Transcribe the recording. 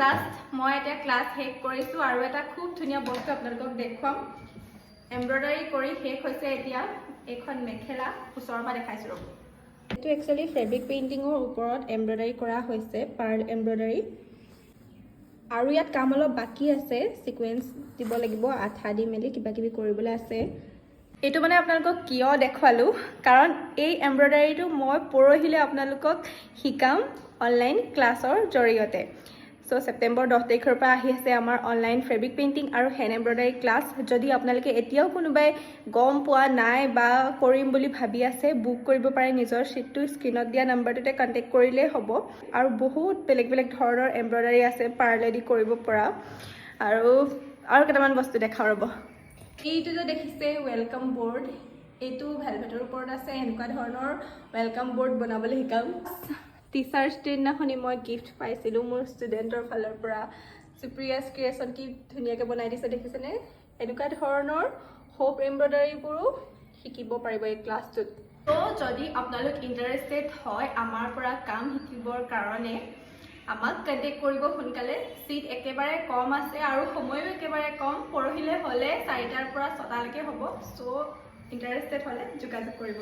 just মই এটা class শেষ কৰিছো আৰু এটা খুব ধুনীয়া বস্তু আপোনালোকক দেখুৱাম এমব্ৰয়ডাৰী কৰি শেষ হৈছে এতিয়া এখন মেখেলা ওচৰৰ পৰা দেখাইছো ৰব এটো একচুয়ালি ফেব্ৰিক পেইন্টিংৰ ওপৰত এমব্ৰয়ডাৰী কৰা হৈছে পাৰ্ল এমব্ৰয়ডাৰী আৰু ইয়াত কাম অলপ বাকি আছে সিকোয়েন্স দিব লাগিব আঠা দি মেলি কিবা কিবি কৰিবলৈ আছে এটো মানে আপোনালোকক কিয় দেখুৱালো কাৰণ এই এমব্ৰয়ডাৰীটো মই পৰহিলে আপোনালোকক শিকাম অনলাইন ক্লাছৰ জৰিয়তে সো সেপ্টেম্বৰ 10 তাৰিখৰ পৰা আহি আছে আমাৰ অনলাইন ফেব্ৰিক পেইন্টিং আৰু হ্যান্ড এমব্ৰয়ডাৰী ক্লাছ যদি আপোনালোকে এতিয়াও কোনোবাই গম পোৱা নাই বা কৰিম বুলি ভাবি আছে বুক কৰিব পাৰে নিজৰ শীটটো স্ক্ৰিনত দিয়া নম্বৰটোতে কন্টাক্ট কৰিলে হ'ব আৰু বহুত বেলেগ বেলেগ ধৰণৰ এমব্ৰয়ডাৰী আছে পাৰ্লেদি কৰিব পৰা আৰু কেইটামান বস্তু দেখাও ৰব এইটো যে দেখিছে ওয়েলকাম বোৰ্ড এইটো ভেলভেটৰ ওপৰত আছে এনেকুৱা ধৰণৰ ওয়েলকাম বোৰ্ড বনাবলৈ শিকাম টিচাৰ্ছ ডে দিনাখনি মই গিফ্ট পাইছিলো মোৰ ষ্টুডেণ্টৰ ফালৰ পৰা সুপ্ৰিয়াছ ক্ৰিয়েশ্যন কি ধুনীয়াকৈ বনাই দিছে দেখিছেনে এনেকুৱা ধৰণৰ হোপ এমব্ৰয়ডাৰীবোৰো শিকিব পাৰিব এই ক্লাছটোত তো যদি আপোনালোক ইণ্টাৰেষ্টেড হয় আমাৰ পৰা কাম শিকিবৰ কাৰণে আমাক কন্টেক্ট কৰিব সোনকালে সিট একেবাৰে কম আছে আৰু সময়ও একেবাৰে কম পৰহিলে হলে 4টাৰ পৰা 6টালৈকে হ'ব সো ইণ্টাৰেষ্টেড হলে যোগাযোগ কৰিব